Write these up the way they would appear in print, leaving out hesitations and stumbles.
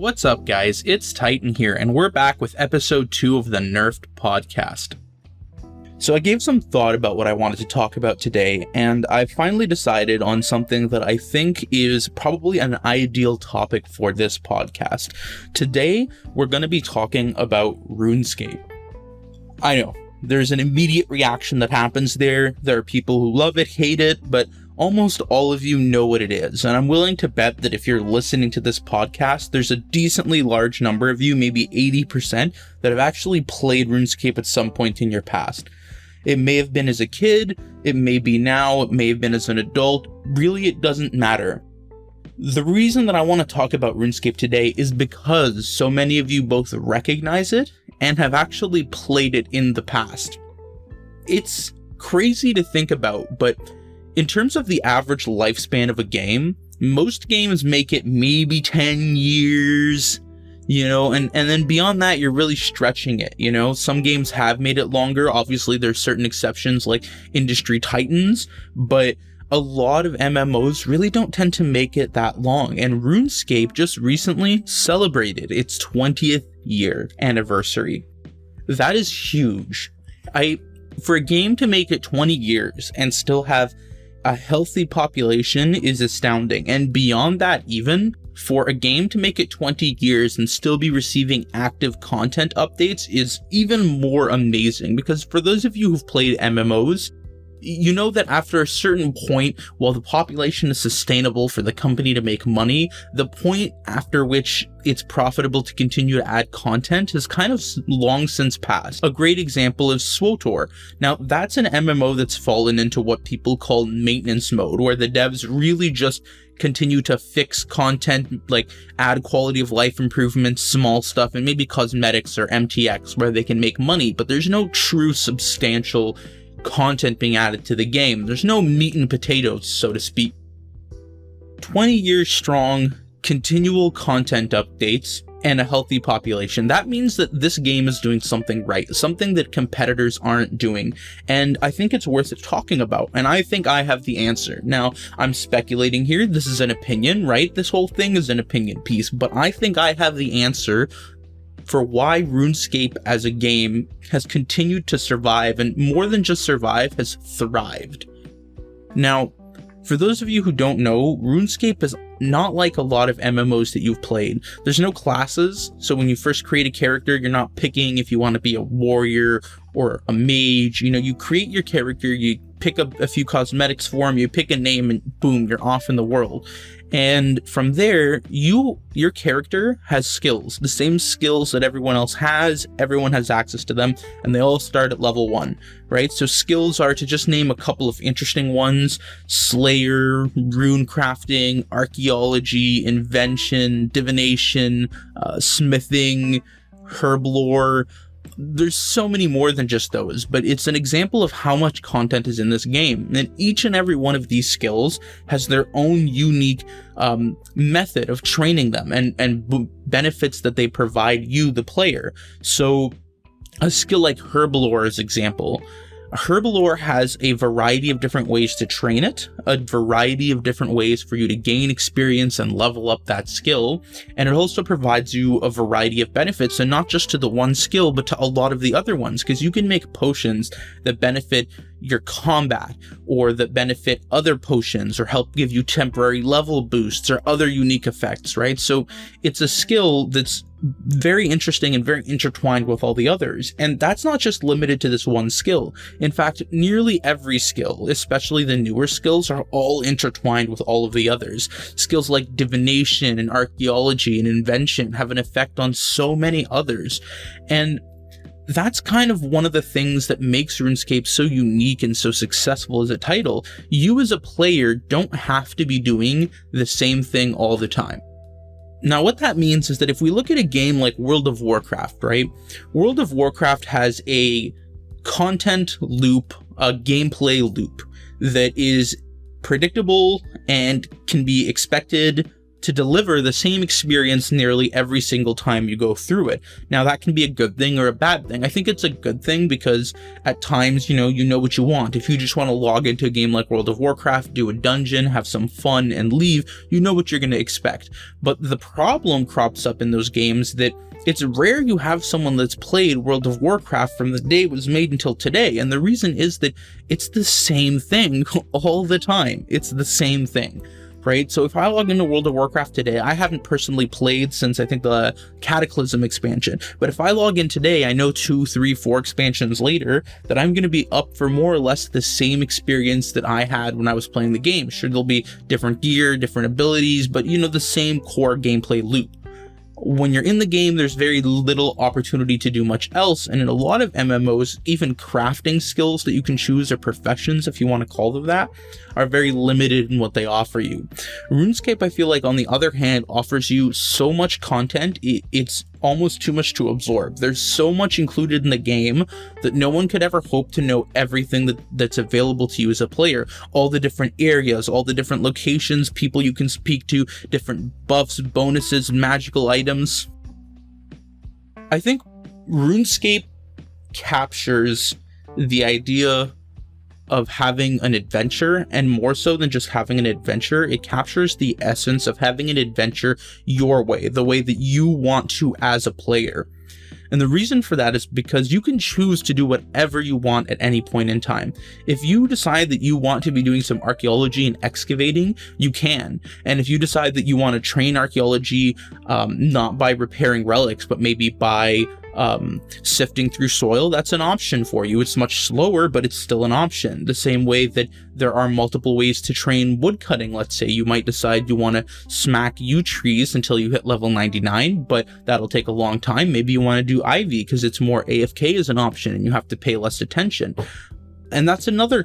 What's up, guys? It's Titan here, and we're back with episode 2 of the Nerfed Podcast. So I gave some thought about what I wanted to talk about today, and I finally decided on something that I think is probably an ideal topic for this podcast. Today, we're going to be talking about Runescape. I know, there's an immediate reaction that happens there. There are people who love it, hate it, but almost all of you know what it is, and I'm willing to bet that if you're listening to this podcast, there's a decently large number of you, maybe 80%, that have actually played RuneScape at some point in your past. It may have been as a kid, it may be now, it may have been as an adult. Really, it doesn't matter. The reason that I want to talk about RuneScape today is because so many of you both recognize it and have actually played it in the past. It's crazy to think about, but in terms of the average lifespan of a game, most games make it maybe 10 years, and then beyond that, you're really stretching it, Some games have made it longer. Obviously, there's certain exceptions like industry titans, but a lot of MMOs really don't tend to make it that long. And RuneScape just recently celebrated its 20th year anniversary. That is huge. For a game to make it 20 years and still have a healthy population is astounding. And beyond that, even for a game to make it 20 years and still be receiving active content updates is even more amazing, because for those of you who've played MMOs, you know that after a certain point, while the population is sustainable for the company to make money, the point after which it's profitable to continue to add content has kind of long since passed. A great example is SWTOR. Now, that's an MMO that's fallen into what people call maintenance mode, where the devs really just continue to fix content, like add quality of life improvements, small stuff, and maybe cosmetics or MTX where they can make money, but there's no true substantial content being added to the game. There's no meat and potatoes, so to speak. 20 years strong, continual content updates, and a healthy population. That means that this game is doing something right, something that competitors aren't doing, and I think it's worth talking about, and I think I have the answer. Now, I'm speculating here, this is an opinion, right? This whole thing is an opinion piece, but I think I have the answer for why RuneScape as a game has continued to survive, and more than just survive, has thrived. Now, for those of you who don't know, RuneScape is not like a lot of MMOs that you've played. There's no classes, so when you first create a character, you're not picking if you want to be a warrior or a mage. You create your character, you pick up a few cosmetics for him, you pick a name, and boom, you're off in the world. And from there, your character has skills, the same skills that everyone else has access to them, and they all start at level 1, right? So skills are, to just name a couple of interesting ones: Slayer, rune crafting, archaeology, invention, divination, smithing, herb lore. There's so many more than just those, but it's an example of how much content is in this game. And each and every one of these skills has their own unique method of training them and benefits that they provide you, the player. So a skill like herb lore, as example. Herb lore has a variety of different ways to train it, a variety of different ways for you to gain experience and level up that skill, and it also provides you a variety of benefits, and not just to the one skill, but to a lot of the other ones, because you can make potions that benefit your combat, or that benefit other potions, or help give you temporary level boosts, or other unique effects, right? So it's a skill that's very interesting and very intertwined with all the others. And that's not just limited to this one skill. In fact, nearly every skill, especially the newer skills, are all intertwined with all of the others. Skills like divination and archaeology and invention have an effect on so many others. And that's kind of one of the things that makes RuneScape so unique and so successful as a title. You as a player don't have to be doing the same thing all the time. Now, what that means is that if we look at a game like World of Warcraft, right? World of Warcraft has a content loop, a gameplay loop that is predictable and can be expected to deliver the same experience nearly every single time you go through it. Now, that can be a good thing or a bad thing. I think it's a good thing because at times, you know what you want. If you just want to log into a game like World of Warcraft, do a dungeon, have some fun, and leave, you know what you're going to expect. But the problem crops up in those games that it's rare you have someone that's played World of Warcraft from the day it was made until today. And the reason is that it's the same thing all the time. It's the same thing, right? So if I log into World of Warcraft today, I haven't personally played since I think the Cataclysm expansion. But if I log in today, I know 2, 3, 4 expansions later that I'm going to be up for more or less the same experience that I had when I was playing the game. Sure, there'll be different gear, different abilities, but the same core gameplay loop. When you're in the game, there's very little opportunity to do much else, and in a lot of MMOs, even crafting skills that you can choose, or professions, if you want to call them that, are very limited in what they offer you. RuneScape, I feel like, on the other hand, offers you so much content, it's almost too much to absorb. There's so much included in the game that no one could ever hope to know everything that's available to you as a player. All the different areas, all the different locations, people you can speak to, different buffs, bonuses, magical items. I think RuneScape captures the idea of having an adventure, and more so than just having an adventure, it captures the essence of having an adventure your way, the way that you want to as a player. And the reason for that is because you can choose to do whatever you want at any point in time. If you decide that you want to be doing some archaeology and excavating, you can. And if you decide that you want to train archaeology, not by repairing relics, but maybe by sifting through soil, that's an option for you. It's much slower, but it's still an option. The same way that there are multiple ways to train woodcutting. Let's say you might decide you want to smack yew trees until you hit level 99, but that'll take a long time. Maybe you want to do ivy because it's more AFK as an option and you have to pay less attention. And that's another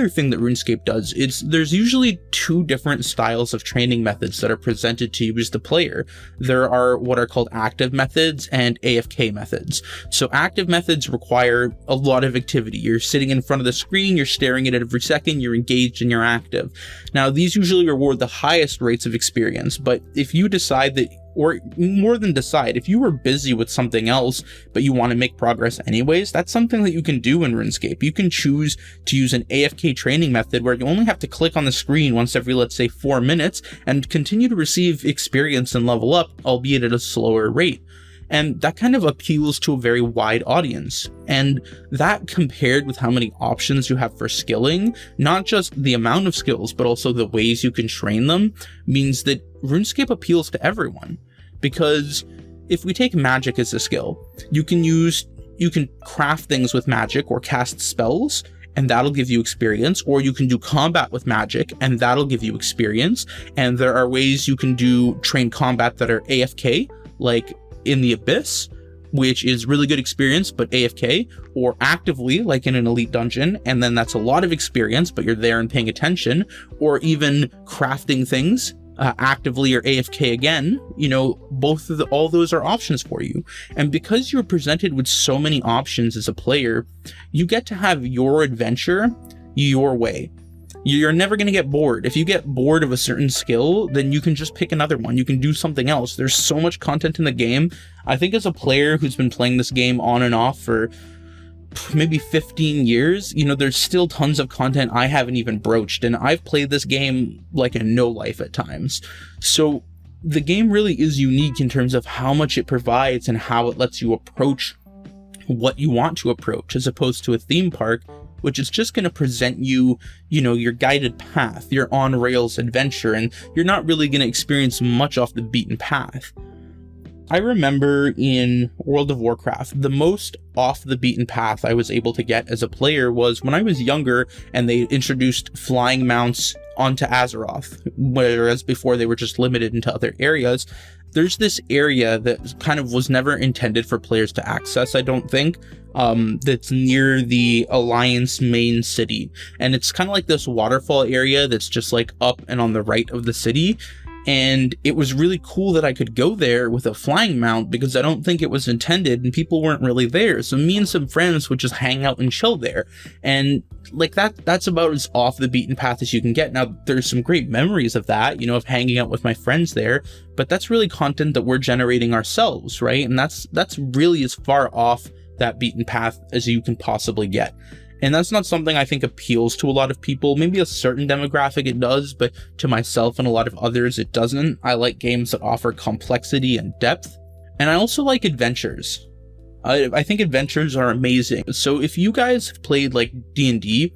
thing that RuneScape does. There's usually 2 different styles of training methods that are presented to you as the player. There are what are called active methods and AFK methods. So active methods require a lot of activity. You're sitting in front of the screen, you're staring at it every second, you're engaged and you're active. Now, these usually reward the highest rates of experience, but if you decide that, or more than decide, if you were busy with something else, but you want to make progress anyways, that's something that you can do in RuneScape. You can choose to use an AFK training method where you only have to click on the screen once every, let's say, 4 minutes and continue to receive experience and level up, albeit at a slower rate. And that kind of appeals to a very wide audience. And that, compared with how many options you have for skilling, not just the amount of skills, but also the ways you can train them, means that RuneScape appeals to everyone. Because if we take magic as a skill, you can craft things with magic or cast spells, and that'll give you experience, or you can do combat with magic, and that'll give you experience. And there are ways you can train combat that are AFK, like in the Abyss, which is really good experience, but AFK, or actively, like in an elite dungeon, and then that's a lot of experience, but you're there and paying attention, or even crafting things actively or AFK again. All those are options for you. And because you're presented with so many options as a player, you get to have your adventure your way. You're never going to get bored. If you get bored of a certain skill, then you can just pick another one. You can do something else. There's so much content in the game. I think as a player who's been playing this game on and off for maybe 15 years, there's still tons of content I haven't even broached, and I've played this game like a no life at times. So the game really is unique in terms of how much it provides and how it lets you approach what you want to approach, as opposed to a theme park, which is just going to present you, your guided path, your on-rails adventure, and you're not really going to experience much off the beaten path. I remember in World of Warcraft, the most off the beaten path I was able to get as a player was when I was younger and they introduced flying mounts onto Azeroth, whereas before they were just limited into other areas. There's this area that kind of was never intended for players to access, I don't think, that's near the Alliance main city. And it's kind of like this waterfall area that's just like up and on the right of the city. And it was really cool that I could go there with a flying mount because I don't think it was intended and people weren't really there. So me and some friends would just hang out and chill there. And like that's about as off the beaten path as you can get. Now, there's some great memories of that, of hanging out with my friends there, but that's really content that we're generating ourselves, right? And that's really as far off that beaten path as you can possibly get. And that's not something I think appeals to a lot of people. Maybe a certain demographic it does, but to myself and a lot of others it doesn't. I like games that offer complexity and depth. And I also like adventures. I think adventures are amazing. So if you guys have played like D&D,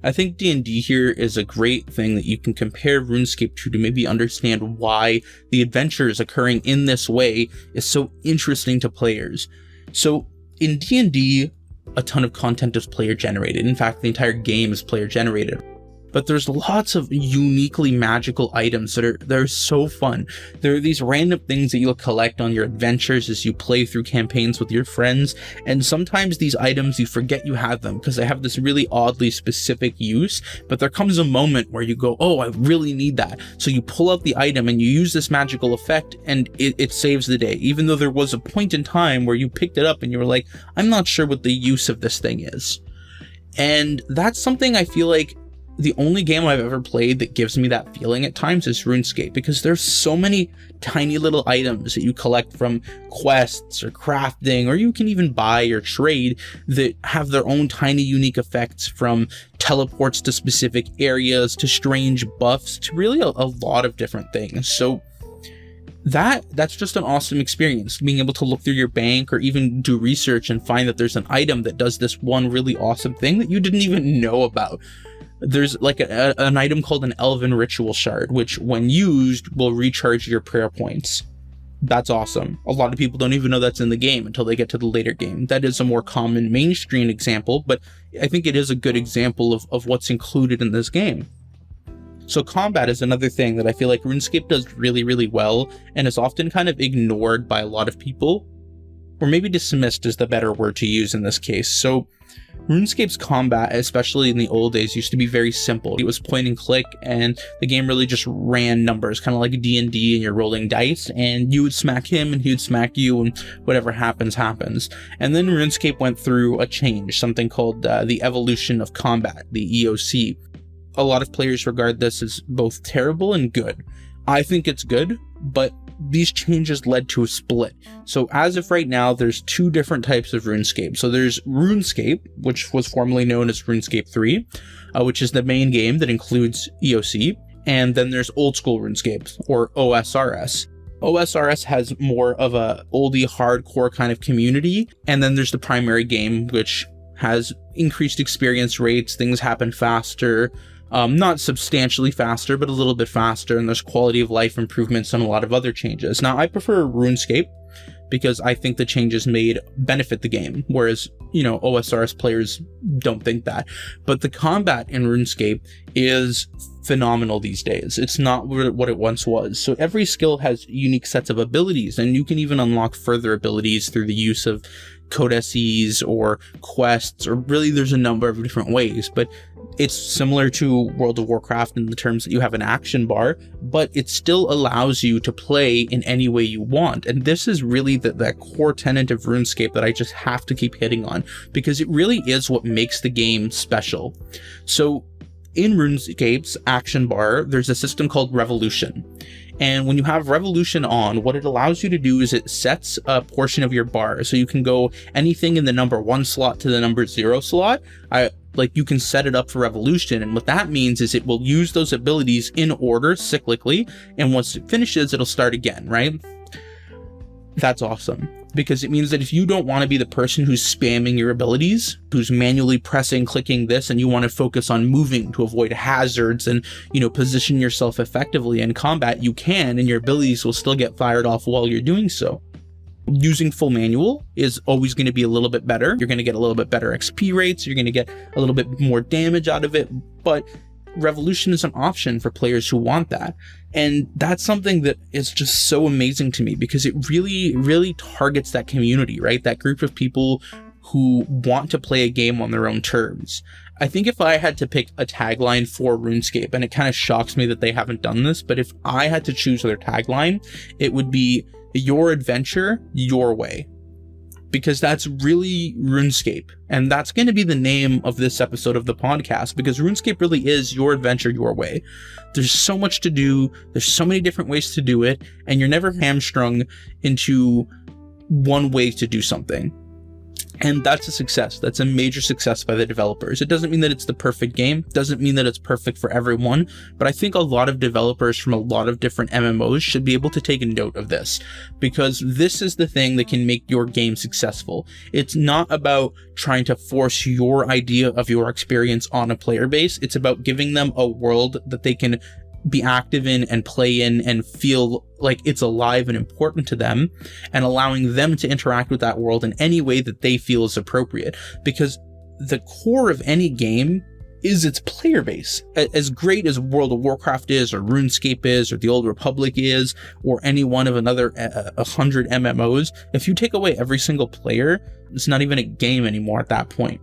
I think D&D here is a great thing that you can compare RuneScape to maybe understand why the adventures occurring in this way is so interesting to players. So in D&D, a ton of content is player generated. In fact, the entire game is player generated. But there's lots of uniquely magical items that are so fun. There are these random things that you'll collect on your adventures as you play through campaigns with your friends, and sometimes these items you forget you have them because they have this really oddly specific use, but there comes a moment where you go, oh, I really need that. So you pull out the item and you use this magical effect and it saves the day, even though there was a point in time where you picked it up and you were like, I'm not sure what the use of this thing is. And that's something I feel like the only game I've ever played that gives me that feeling at times is RuneScape, because there's so many tiny little items that you collect from quests or crafting, or you can even buy or trade, that have their own tiny unique effects, from teleports to specific areas to strange buffs to really a lot of different things. So that's just an awesome experience, being able to look through your bank or even do research and find that there's an item that does this one really awesome thing that you didn't even know about. There's like an item called an Elven Ritual Shard, which when used will recharge your prayer points. That's awesome. A lot of people don't even know that's in the game until they get to the later game. That is a more common mainstream example, but I think it is a good example of what's included in this game. So combat is another thing that I feel like RuneScape does really, really well and is often kind of ignored by a lot of people, or maybe dismissed is the better word to use in this case. So RuneScape's combat, especially in the old days, used to be very simple. It was point and click, and the game really just ran numbers, kind of like D&D, and you're rolling dice, and you would smack him, and he would smack you, and whatever happens, happens. And then RuneScape went through a change, something called the evolution of combat, the EOC. A lot of players regard this as both terrible and good. I think it's good, but these changes led to a split. So as of right now, there's two different types of RuneScape. So there's RuneScape, which was formerly known as RuneScape 3, which is the main game that includes EOC. And then there's old school RuneScape, or OSRS. OSRS has more of a oldie hardcore kind of community. And then there's the primary game, which has increased experience rates, things happen faster, not substantially faster, but a little bit faster, and there's quality of life improvements and a lot of other changes. Now, I prefer RuneScape because I think the changes made benefit the game, whereas, OSRS players don't think that. But the combat in RuneScape is phenomenal these days. It's not what it once was. So every skill has unique sets of abilities, and you can even unlock further abilities through the use of codices or quests, or really there's a number of different ways. But it's similar to World of Warcraft in the terms that you have an action bar, but it still allows you to play in any way you want. And this is really that core tenet of RuneScape that I just have to keep hitting on, because it really is what makes the game special. So in RuneScape's action bar, there's a system called Revolution. And when you have Revolution on, what it allows you to do is it sets a portion of your bar. So you can go anything in the number 1 slot to the number 0 slot. You can set it up for Revolution. And what that means is it will use those abilities in order cyclically. And once it finishes, it'll start again, right? That's awesome, because it means that if you don't want to be the person who's spamming your abilities, who's manually pressing, clicking this, and you want to focus on moving to avoid hazards and, position yourself effectively in combat, you can, and your abilities will still get fired off while you're doing so. Using full manual is always going to be a little bit better. You're going to get a little bit better XP rates. You're going to get a little bit more damage out of it, but Revolution is an option for players who want that. And that's something that is just so amazing to me, because it really, really targets that community, right? That group of people who want to play a game on their own terms. I think if I had to pick a tagline for RuneScape, and it kind of shocks me that they haven't done this, but if I had to choose their tagline, it would be your adventure, your way. Because that's really RuneScape. And that's going to be the name of this episode of the podcast, because RuneScape really is your adventure, your way. There's so much to do. There's so many different ways to do it. And you're never hamstrung into one way to do something. And that's a success. That's a major success by the developers. It doesn't mean that it's the perfect game. Doesn't mean that it's perfect for everyone. But I think a lot of developers from a lot of different MMOs should be able to take a note of this, because this is the thing that can make your game successful. It's not about trying to force your idea of your experience on a player base. It's about giving them a world that they can be active in and play in and feel like it's alive and important to them, and allowing them to interact with that world in any way that they feel is appropriate. Because the core of any game is its player base. As great as World of Warcraft is, or RuneScape is, or the Old Republic is, or any one of another 100 MMOs, if you take away every single player, it's not even a game anymore at that point.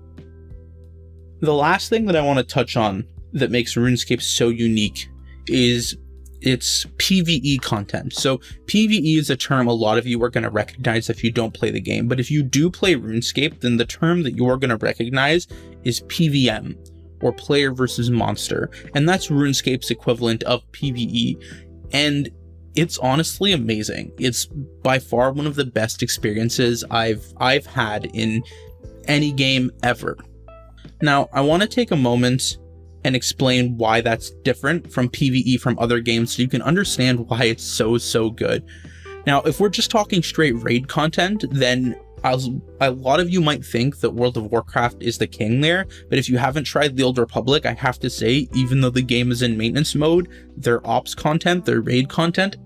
The last thing that I want to touch on that makes RuneScape so unique is its PvE content. So PvE is a term a lot of you are going to recognize if you don't play the game, but if you do play RuneScape, then the term that you are going to recognize is PvM, or player versus monster, and that's RuneScape's equivalent of PvE, and it's honestly amazing. It's by far one of the best experiences I've had in any game ever. Now, I want to take a moment and explain why that's different from PvE from other games, so you can understand why it's so good. Now, if we're just talking straight raid content, then a lot of you might think that World of Warcraft is the king there, but if you haven't tried the Old Republic, I have to say, even though the game is in maintenance mode, their ops content, their raid content,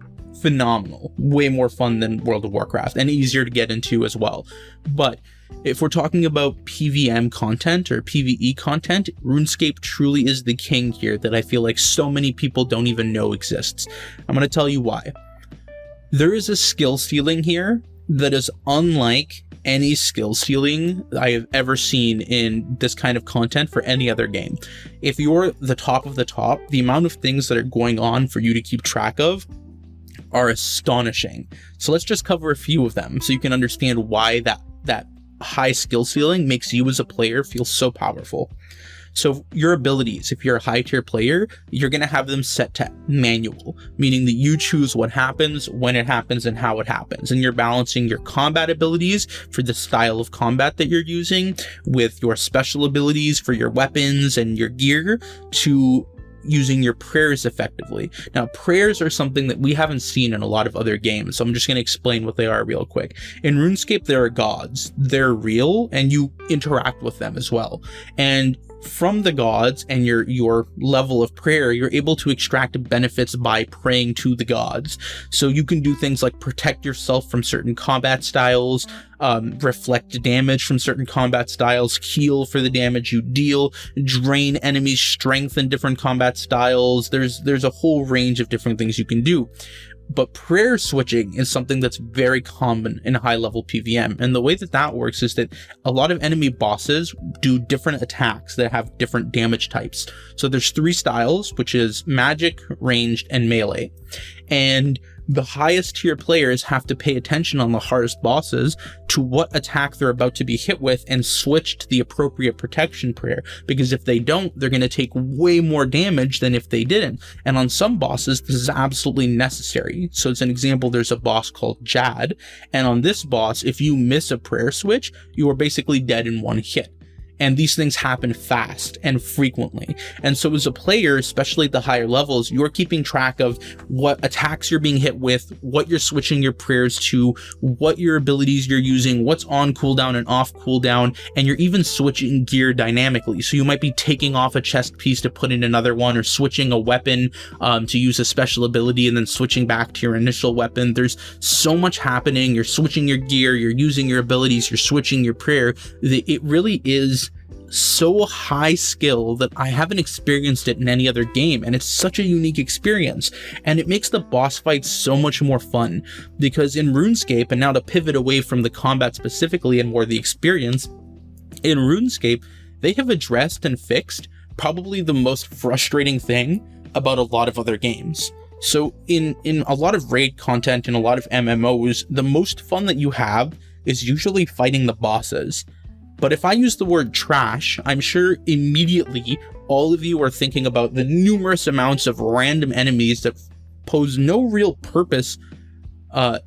phenomenal. Way more fun than World of Warcraft, and easier to get into as well. But if we're talking about PvM content or PvE content, RuneScape truly is the king here that I feel like so many people don't even know exists. I'm going to tell you why. There is a skill ceiling here that is unlike any skill ceiling I have ever seen in this kind of content for any other game. If you're the top of the top, the amount of things that are going on for you to keep track of are astonishing. So let's just cover a few of them so you can understand why that high skill ceiling makes you as a player feel so powerful. So your abilities, if you're a high tier player, you're going to have them set to manual, meaning that you choose what happens, when it happens, and how it happens. And you're balancing your combat abilities for the style of combat that you're using with your special abilities for your weapons and your gear to using your prayers effectively. Now, prayers are something that we haven't seen in a lot of other games, so I'm just going to explain what they are real quick. In RuneScape, there are gods. They're real, and you interact with them as well. And from the gods and your level of prayer, you're able to extract benefits by praying to the gods. So you can do things like protect yourself from certain combat styles, reflect damage from certain combat styles, heal for the damage you deal, drain enemies' strength in different combat styles. There's a whole range of different things you can do. But prayer switching is something that's very common in high-level PvM, and the way that works is that a lot of enemy bosses do different attacks that have different damage types. So there's 3 styles, which is magic, ranged, and melee. And the highest tier players have to pay attention on the hardest bosses to what attack they're about to be hit with and switch to the appropriate protection prayer, because if they don't, they're going to take way more damage than if they didn't. And on some bosses, this is absolutely necessary. So as an example, there's a boss called Jad, and on this boss, if you miss a prayer switch, you are basically dead in one hit. And these things happen fast and frequently. And so as a player, especially at the higher levels, you're keeping track of what attacks you're being hit with, what you're switching your prayers to, what your abilities you're using, what's on cooldown and off cooldown, and you're even switching gear dynamically. So you might be taking off a chest piece to put in another one, or switching a weapon to use a special ability and then switching back to your initial weapon. There's so much happening. You're switching your gear, you're using your abilities, you're switching your prayer. It really is so high skill that I haven't experienced it in any other game, and it's such a unique experience, and it makes the boss fights so much more fun, because in RuneScape, and now to pivot away from the combat specifically and more the experience, In RuneScape, they have addressed and fixed probably the most frustrating thing about a lot of other games. So in a lot of raid content and a lot of MMOs, the most fun that you have is usually fighting the bosses. But if I use the word trash, I'm sure immediately all of you are thinking about the numerous amounts of random enemies that pose no real purpose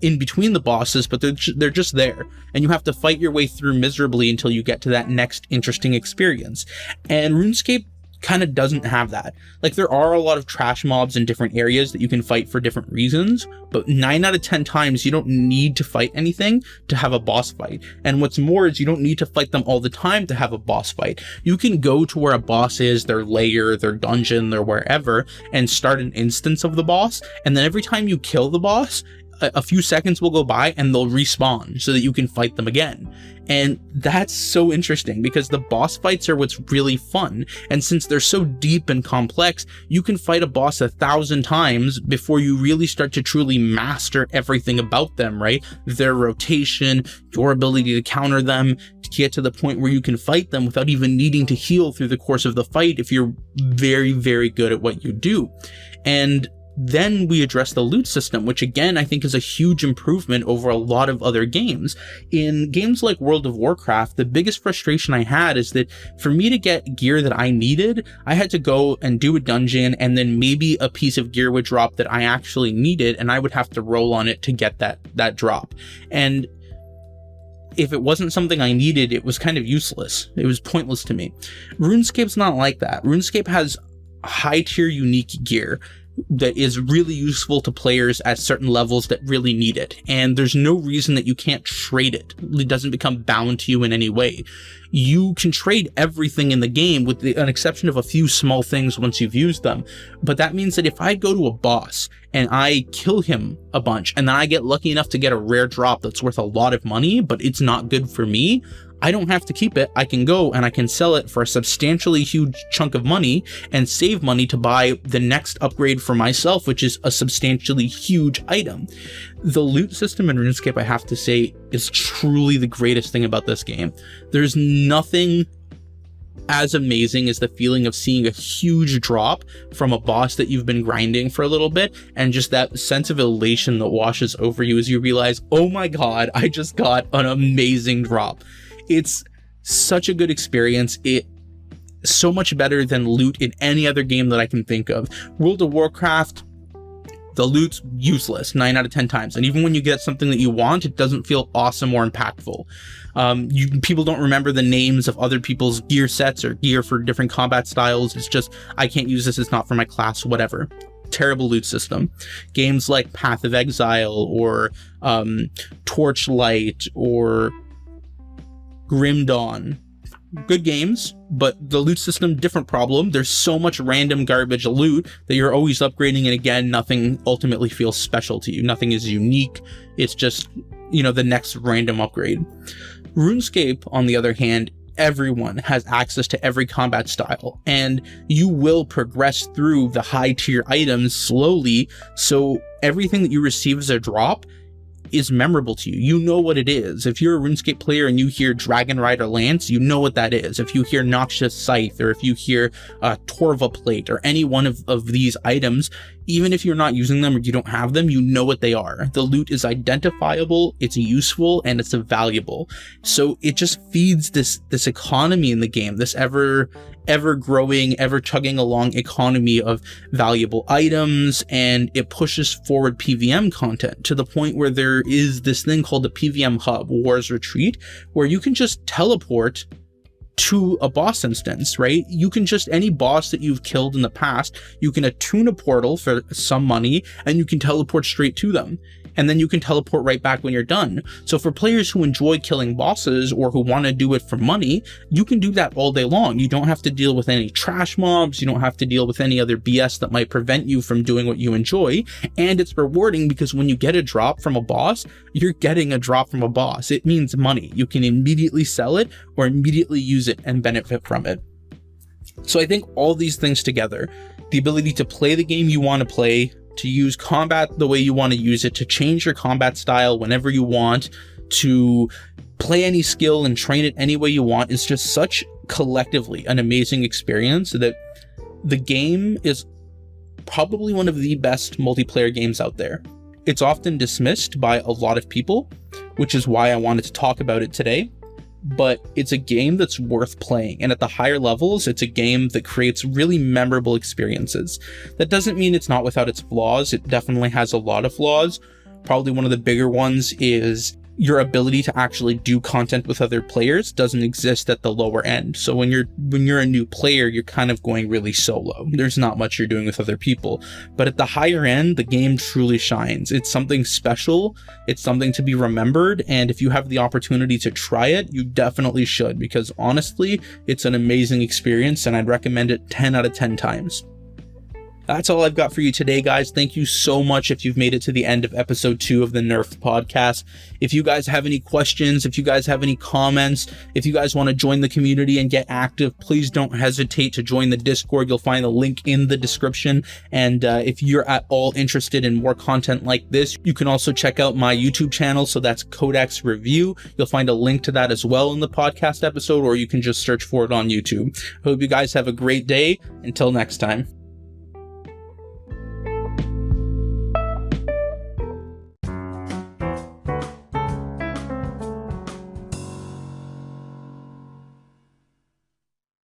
in between the bosses, but they're just there, and you have to fight your way through miserably until you get to that next interesting experience. And RuneScape kind of doesn't have that. Like, there are a lot of trash mobs in different areas that you can fight for different reasons, but 9 out of 10 times you don't need to fight anything to have a boss fight. And what's more is you don't need to fight them all the time to have a boss fight. You can go to where a boss is, their lair, their dungeon, their wherever, and start an instance of the boss, and then every time you kill the boss, a few seconds will go by and they'll respawn so that you can fight them again. And that's so interesting because the boss fights are what's really fun. And since they're so deep and complex, you can fight a boss 1,000 times before you really start to truly master everything about them, right? Their rotation, your ability to counter them, to get to the point where you can fight them without even needing to heal through the course of the fight if you're very, very good at what you do. And then we address the loot system, which again, I think is a huge improvement over a lot of other games. In games like World of Warcraft, the biggest frustration I had is that for me to get gear that I needed, I had to go and do a dungeon, and then maybe a piece of gear would drop that I actually needed, and I would have to roll on it to get that drop. And if it wasn't something I needed, it was kind of useless. It was pointless to me. RuneScape's not like that. RuneScape has high tier unique gear that is really useful to players at certain levels that really need it, and there's no reason that you can't trade it. It doesn't become bound to you in any way. You can trade everything in the game with an exception of a few small things once you've used them, but that means that if I go to a boss and I kill him a bunch and then I get lucky enough to get a rare drop that's worth a lot of money, but it's not good for me, I don't have to keep it. I can go and I can sell it for a substantially huge chunk of money and save money to buy the next upgrade for myself, which is a substantially huge item. The loot system in RuneScape, I have to say, is truly the greatest thing about this game. There's nothing as amazing as the feeling of seeing a huge drop from a boss that you've been grinding for a little bit, and just that sense of elation that washes over you as you realize, oh my god, I just got an amazing drop. It's such a good experience. It's so much better than loot in any other game that I can think of. World of Warcraft, the loot's useless 9 out of 10 times. And even when you get something that you want, it doesn't feel awesome or impactful. People don't remember the names of other people's gear sets or gear for different combat styles. It's just, I can't use this, it's not for my class, whatever. Terrible loot system. Games like Path of Exile or Torchlight or Grim Dawn, good games, but the loot system, different problem. There's so much random garbage loot that you're always upgrading, and again, nothing ultimately feels special to you. Nothing is unique. It's just, the next random upgrade. RuneScape, on the other hand, everyone has access to every combat style, and you will progress through the high tier items slowly, so everything that you receive as a drop is memorable to you. You know what it is. If you're a RuneScape player and you hear Dragon Rider Lance, you know what that is. If you hear Noxious Scythe, or if you hear Torva Plate, or any one of these items, even if you're not using them or you don't have them, you know what they are. The loot is identifiable, it's useful, and it's valuable. So it just feeds this economy in the game, this ever growing, ever chugging along economy of valuable items, and it pushes forward PVM content to the point where there is this thing called the PVM Hub, War's Retreat, where you can just teleport to a boss instance, right? You can just, any boss that you've killed in the past, you can attune a portal for some money and you can teleport straight to them. And then you can teleport right back when you're done. So for players who enjoy killing bosses or who want to do it for money, you can do that all day long. You don't have to deal with any trash mobs. You don't have to deal with any other BS that might prevent you from doing what you enjoy. And it's rewarding because when you get a drop from a boss, you're getting a drop from a boss. It means money. You can immediately sell it or immediately use it and benefit from it. So I think all these things together, the ability to play the game you want to play, to use combat the way you want to use it, to change your combat style whenever you want, to play any skill and train it any way you want. It's just such collectively an amazing experience that the game is probably one of the best multiplayer games out there. It's often dismissed by a lot of people, which is why I wanted to talk about it today. But it's a game that's worth playing, and at the higher levels, it's a game that creates really memorable experiences. That doesn't mean it's not without its flaws. It definitely has a lot of flaws. Probably one of the bigger ones is your ability to actually do content with other players doesn't exist at the lower end. So when you're a new player, you're kind of going really solo. There's not much you're doing with other people. But at the higher end, the game truly shines. It's something special. It's something to be remembered. And if you have the opportunity to try it, you definitely should, because honestly, it's an amazing experience and I'd recommend it 10 out of 10 times. That's all I've got for you today, guys. Thank you so much if you've made it to the end of episode 2 of the Nerfed Podcast. If you guys have any questions, if you guys have any comments, if you guys want to join the community and get active, please don't hesitate to join the Discord. You'll find the link in the description. And if you're at all interested in more content like this, you can also check out my YouTube channel. So that's Codex Review. You'll find a link to that as well in the podcast episode, or you can just search for it on YouTube. I hope you guys have a great day. Until next time.